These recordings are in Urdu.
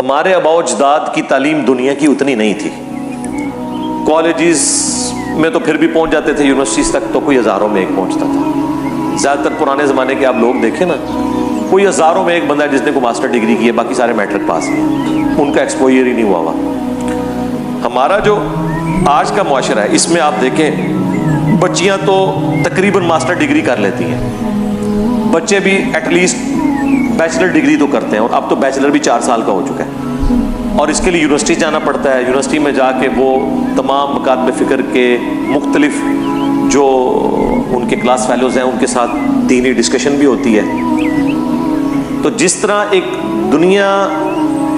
ہمارے آباء و اجداد کی تعلیم دنیا کی اتنی نہیں تھی. کالجز میں تو پھر بھی پہنچ جاتے تھے, یونیورسٹیز تک تو کوئی ہزاروں میں ایک پہنچتا تھا. زیادہ تر پرانے زمانے کے آپ لوگ دیکھیں نا, کوئی ہزاروں میں ایک بندہ ہے جس نے کوئی ماسٹر ڈگری کی ہے, باقی سارے میٹرک پاس کیے, ان کا ایکسپوئر ہی نہیں ہوا ہوا. ہمارا جو آج کا معاشرہ ہے اس میں آپ دیکھیں, بچیاں تو تقریباً ماسٹر ڈگری کر لیتی ہیں, بچے بھی ایٹ لیسٹ بیچلر ڈگری تو کرتے ہیں, اور اب تو بیچلر بھی 4 سال کا ہو چکا ہے, اور اس کے لیے یونیورسٹی جانا پڑتا ہے. یونیورسٹی میں جا کے وہ تمام مکاتب فکر کے مختلف جو ان کے کلاس فیلوز ہیں ان کے ساتھ دینی ڈسکشن بھی ہوتی ہے. تو جس طرح ایک دنیا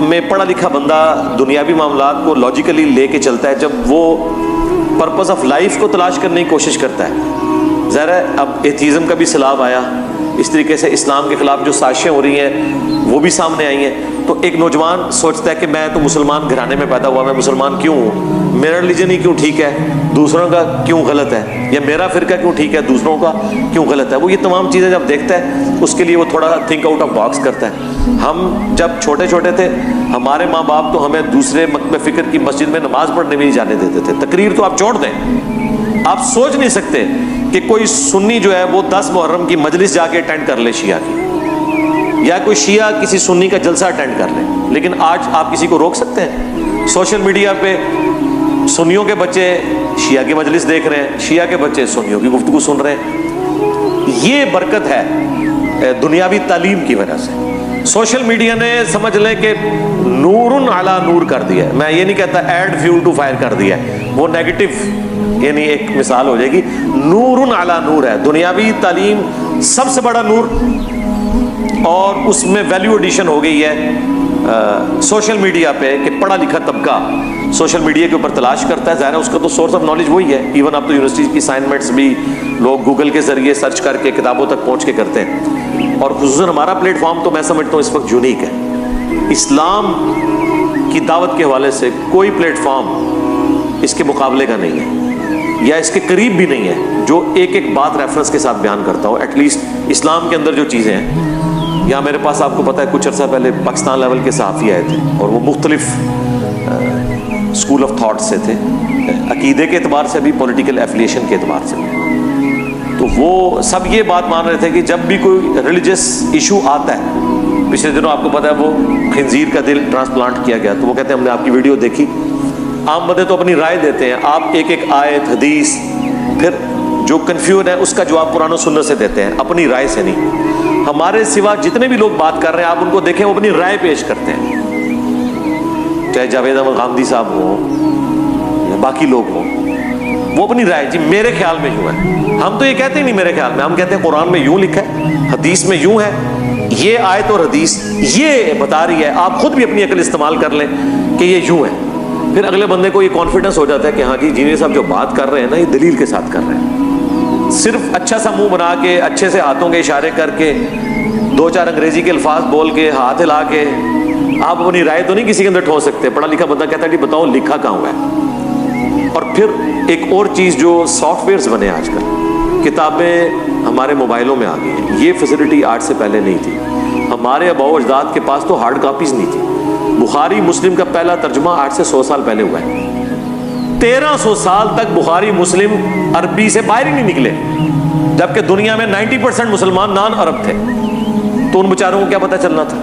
میں پڑھا لکھا بندہ دنیاوی معاملات کو لاجیکلی لے کے چلتا ہے, جب وہ پرپز آف لائف کو تلاش کرنے کی کوشش کرتا ہے, ظاہر ہے اب ایتھیزم کا بھی سیلاب آیا, اس طریقے سے اسلام کے خلاف جو سازشیں ہو رہی ہیں وہ بھی سامنے آئی ہیں. تو ایک نوجوان سوچتا ہے کہ میں تو مسلمان گھرانے میں پیدا ہوا, میں مسلمان کیوں ہوں, میرا ریلیجن ہی کیوں ٹھیک ہے, دوسروں کا کیوں غلط ہے, یا میرا فرقہ کیوں ٹھیک ہے, دوسروں کا کیوں غلط ہے. وہ یہ تمام چیزیں جب دیکھتا ہے اس کے لیے وہ تھوڑا تھنک آؤٹ آف باکس کرتا ہے. ہم جب چھوٹے چھوٹے تھے ہمارے ماں باپ تو ہمیں دوسرے مکتب فکر کی مسجد میں نماز پڑھنے بھی نہیں جانے دیتے تھے. تقریر تو آپ چھوڑ دیں, آپ سوچ نہیں سکتے کہ کوئی سنی جو ہے وہ 10 محرم کی مجلس جا کے اٹینڈ کر لے شیعہ کی, یا کوئی شیعہ کسی سنی کا جلسہ اٹینڈ کر لے. لیکن آج آپ کسی کو روک سکتے ہیں؟ سوشل میڈیا پہ سنیوں کے بچے شیعہ کی مجلس دیکھ رہے ہیں, شیعہ کے بچے سنیوں کی گفتگو سن رہے ہیں. یہ برکت ہے دنیاوی تعلیم کی وجہ سے. سوشل میڈیا نے سمجھ لیں کہ نور علی نور کر دیا ہے. میں یہ نہیں کہتا ایڈ فیول ٹو فائر کر دیا ہے, وہ نیگیٹو یعنی ایک مثال ہو جائے گی. نور علی نور ہے دنیاوی تعلیم, سب سے بڑا نور, اور اس میں ویلیو ایڈیشن ہو گئی ہے سوشل میڈیا پہ کہ پڑھا لکھا طبقہ سوشل میڈیا کے اوپر تلاش کرتا ہے. ظاہر ہے اس کا تو سورس آف نالج وہی ہے. ایون اب تو یونیورسٹی کی اسائنمنٹس بھی لوگ گوگل کے ذریعے سرچ کر کے کتابوں تک پہنچ کے کرتے ہیں, اور خصوصاً ہمارا پلیٹ فارم تو میں سمجھتا ہوں اس وقت یونیک ہے. اسلام کی دعوت کے حوالے سے کوئی پلیٹ فارم اس کے مقابلے کا نہیں ہے, یا اس کے قریب بھی نہیں ہے, جو ایک ایک بات ریفرنس کے ساتھ بیان کرتا ہو. ایٹ لیسٹ اسلام کے اندر جو چیزیں ہیں, یہاں میرے پاس آپ کو پتہ ہے کچھ عرصہ پہلے پاکستان لیول کے صحافی آئے تھے, اور وہ مختلف اسکول آف تھاٹ سے تھے, عقیدے کے اعتبار سے بھی, پولیٹیکل ایفیلیشن کے اعتبار سے بھی. تو وہ سب یہ بات مان رہے تھے کہ جب بھی کوئی ریلیجس ایشو آتا ہے, پچھلے دنوں آپ کو پتہ ہے وہ خنزیر کا دل ٹرانسپلانٹ کیا گیا, تو وہ کہتے ہیں ہم نے آپ کی ویڈیو دیکھی. عام بندے تو اپنی رائے دیتے ہیں, آپ ایک ایک آیت حدیث پھر جو کنفیوژن ہے اس کا جواب قرآن و سنت سے دیتے ہیں, اپنی رائے سے نہیں. ہمارے سوا جتنے بھی لوگ بات کر رہے ہیں آپ ان کو دیکھیں, وہ اپنی رائے پیش کرتے ہیں, چاہے جاوید احمد غامدی صاحب ہوں یا باقی لوگ ہوں, وہ اپنی رائے, جی میرے خیال میں یوں ہے. ہم تو یہ کہتے ہی نہیں میرے خیال میں, ہم کہتے ہیں قرآن میں یوں لکھا ہے, حدیث میں یوں ہے, یہ آیت اور حدیث یہ بتا رہی ہے, آپ خود بھی اپنی عقل استعمال کر لیں کہ یہ یوں ہے. پھر اگلے بندے کو یہ کانفیڈنس ہو جاتا ہے کہ ہاں جی جنید صاحب جو بات کر رہے ہیں نا یہ دلیل کے ساتھ کر رہے ہیں. صرف اچھا سا منہ بنا کے, اچھے سے ہاتھوں کے اشارے کر کے, 2-4 انگریزی کے الفاظ بول کے, ہاتھ ہلا کے آپ اپنی رائے تو نہیں کسی کے اندر ٹھو سکتے. پڑھا لکھا بندہ کہتا ہے کہ بتاؤ لکھا کہاں ہوا ہے. اور پھر ایک اور چیز جو سافٹ ویئرز بنے آج کل, کتابیں ہمارے موبائلوں میں آ گئی ہیں. یہ فیسلٹی آج سے پہلے نہیں تھی. ہمارے آباء و اجداد کے پاس تو ہارڈ کاپیز نہیں تھی. بخاری مسلم کا پہلا ترجمہ آج سے 100 سال پہلے ہوا ہے. 1300 سال تک بخاری مسلم عربی سے باہر ہی نہیں نکلے, جبکہ دنیا میں 90% مسلمان نان عرب تھے. تو ان بیچاروں کو کیا پتہ چلنا تھا.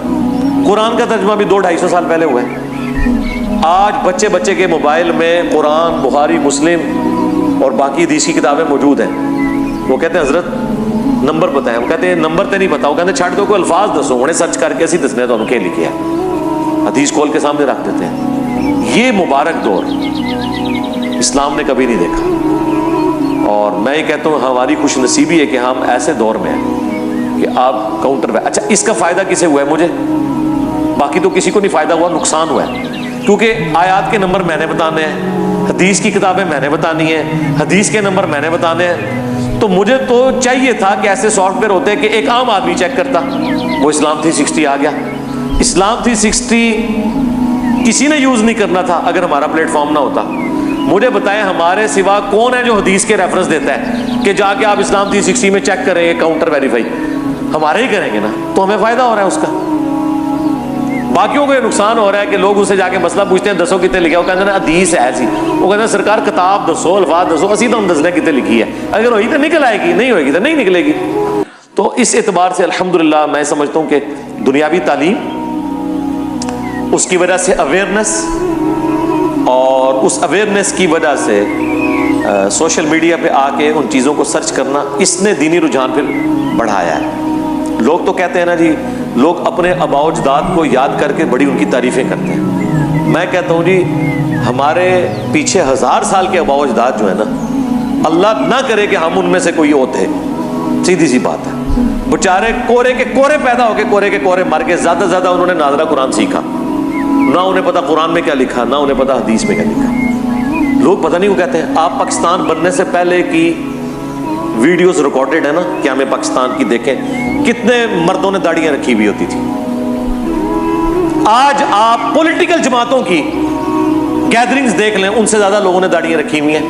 قرآن کا ترجمہ بھی 200-250 سال پہلے ہوا ہے. آج بچے بچے کے موبائل میں قرآن, بخاری مسلم اور باقی حدیث کی کتابیں موجود ہیں. وہ کہتے ہیں حضرت نمبر بتائیں, وہ کہتے ہیں نمبر تے نہیں پتا, وہ کہتے ہیں چھاڑ دو کوئی الفاظ دسو, انہیں سرچ کر کے اسی دسنے تو انہیں لکھے ہیں, حدیث کھول کے سامنے رکھ دیتے ہیں. یہ مبارک دور اسلام نے کبھی نہیں دیکھا, اور میں یہ کہتا ہوں ہماری خوش نصیبی ہے کہ ہم ایسے دور میں ہیں کہ آپ کاؤنٹر. اچھا اس کا فائدہ کسے ہوا ہے؟ مجھے, باقی تو کسی کو نہیں فائدہ ہوا, نقصان ہوا ہے. کیونکہ آیات کے نمبر میں نے بتانے ہیں, حدیث کی کتابیں میں نے بتانی ہیں, حدیث کے نمبر میں نے بتانے ہیں. تو مجھے تو چاہیے تھا کہ ایسے سافٹ ویئر ہوتے کہ ایک عام آدمی چیک کرتا. وہ اسلام 360 آ گیا. اسلام 360 کسی نے یوز نہیں کرنا تھا اگر ہمارا پلیٹ فارم نہ ہوتا. مجھے بتائیں ہمارے سوا کون ہے جو حدیث کے ریفرنس دیتا ہے کہ جا کے آپ اسلام 360 میں چیک کریں, کاؤنٹر ویریفائی ہمارے ہی کریں گے نا, تو ہمیں فائدہ ہو رہا ہے اس کا. باقیوں کو یہ نقصان ہو رہا ہے کہ لوگ اسے جا کے مسئلہ پوچھتے ہیں دسو کتنے لکھا, وہ کہتے ہیں حدیث ہے ایسی, وہ کہتے ہیں سرکار کتاب دسو, الفاظ دسو, اسی تو ہم دسنے کتنے لکھی ہے, اگر ہوئی تو نکل آئے گی, نہیں ہوئے گی تو نہیں نکلے گی. تو اس اعتبار سے الحمدللہ میں سمجھتا ہوں کہ دنیاوی تعلیم, اس کی وجہ سے اویئرنیس, اور اس اویئرنیس کی وجہ سے سوشل میڈیا پہ آ کے ان چیزوں کو سرچ کرنا, اس نے دینی رجحان پھر بڑھایا ہے. لوگ تو کہتے ہیں نا جی, لوگ اپنے آباء و اجداد کو یاد کر کے بڑی ان کی تعریفیں کرتے ہیں. میں کہتا ہوں جی ہمارے پیچھے 1000 سال کے آباء و اجداد جو ہے نا, اللہ نہ کرے کہ ہم ان میں سے کوئی ہوتے, سیدھی سی بات ہے, بچارے کورے کے کورے پیدا ہو کے کورے کے کورے مر کے, زیادہ سے زیادہ انہوں نے ناظرہ قرآن سیکھا, نہ انہیں پتا قرآن میں کیا لکھا, نہ انہیں پتا حدیث میں کیا لکھا. لوگ پتہ نہیں وہ کہتے ہیں, آپ پاکستان بننے سے پہلے کی ویڈیوز ریکارڈڈ ہے نا کیا ہمیں پاکستان کی دیکھیں, کتنے مردوں نے داڑیاں رکھی ہوئی ہوتی تھی. آج آپ پولیٹیکل جماعتوں کی گیدرنگز دیکھ لیں, ان سے زیادہ لوگوں نے داڑیاں رکھی ہوئی ہیں.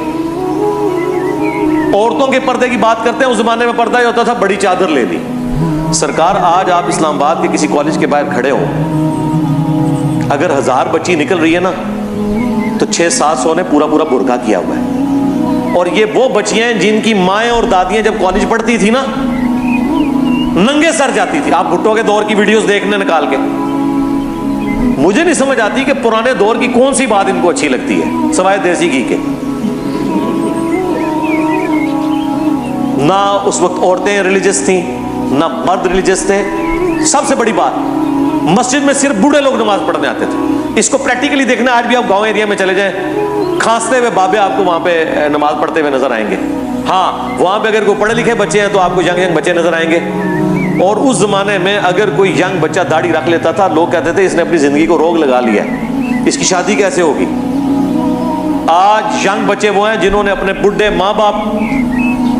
عورتوں کے پردے کی بات کرتے ہیں, اس زمانے میں پردہ یہ ہوتا تھا بڑی چادر لے لی. سرکار آج آپ اسلام آباد کے کسی کالج کے باہر کھڑے ہو, اگر 1000 بچی نکل رہی ہے نا تو 600-700 نے پورا برقع کیا ہوا ہے. اور یہ وہ بچیاں ہیں جن کی مائیں اور دادیاں جب کالج پڑھتی تھی نا ننگے سر جاتی تھی. آپ بھٹو کے دور کی ویڈیوز دیکھنے نکال کے, مجھے نہیں سمجھ آتی کہ پرانے دور کی کون سی بات ان کو اچھی لگتی ہے سوائے دیسی گھی کے. نہ اس وقت عورتیں ریلیجس تھیں, نہ مرد ریلیجس تھے. سب سے بڑی بات, مسجد میں صرف بوڑھے لوگ نماز پڑھنے آتے تھے. اس کو پریکٹیکلی دیکھنا, آج بھی آپ گاؤں ایریا میں چلے جائیں, کھانستے ہوئے بابے آپ کو وہاں پہ نماز پڑھتے ہوئے نظر آئیں گے. ہاں وہاں پہ اگر کوئی پڑھے لکھے بچے ہیں تو آپ کو ینگ بچے نظر آئیں گے. اور اس زمانے میں اگر کوئی ینگ بچہ داڑھی رکھ لیتا تھا, لوگ کہتے تھے اس نے اپنی زندگی کو روگ لگا لیا ہے, اس کی شادی کیسے ہوگی. آج ینگ بچے وہ ہیں جنہوں نے اپنے بڈھے ماں باپ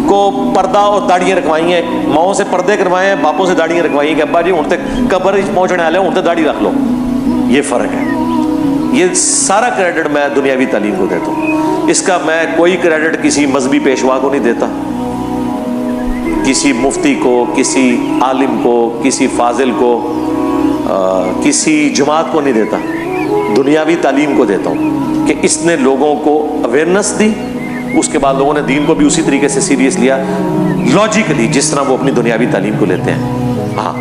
کو پردہ اور داڑیاں رکھوائی ہیں, ماؤں سے پردے کروائے ہیں, باپوں سے داڑیاں رکھوائی ہیں کہ ابا جی ہوں تے قبر پہنچنے والے ہوں تے داڑھی رکھ لو. یہ فرق ہے. یہ سارا کریڈٹ میں دنیاوی تعلیم کو دیتا ہوں. اس کا میں کوئی کریڈٹ کسی مذہبی پیشوا کو نہیں دیتا, کسی مفتی کو, کسی عالم کو, کسی فاضل کو, کسی جماعت کو نہیں دیتا. دنیاوی تعلیم کو دیتا ہوں کہ اس نے لوگوں کو اویئرنیس دی, اس کے بعد لوگوں نے دین کو بھی اسی طریقے سے سیریس لیا, لاجیکلی جس طرح وہ اپنی دنیاوی تعلیم کو لیتے ہیں. ہاں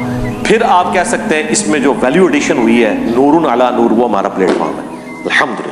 پھر آپ کہہ سکتے ہیں اس میں جو ویلیو ایڈیشن ہوئی ہے, نور علی نور, وہ ہمارا پلیٹ فارم ہے الحمدللہ.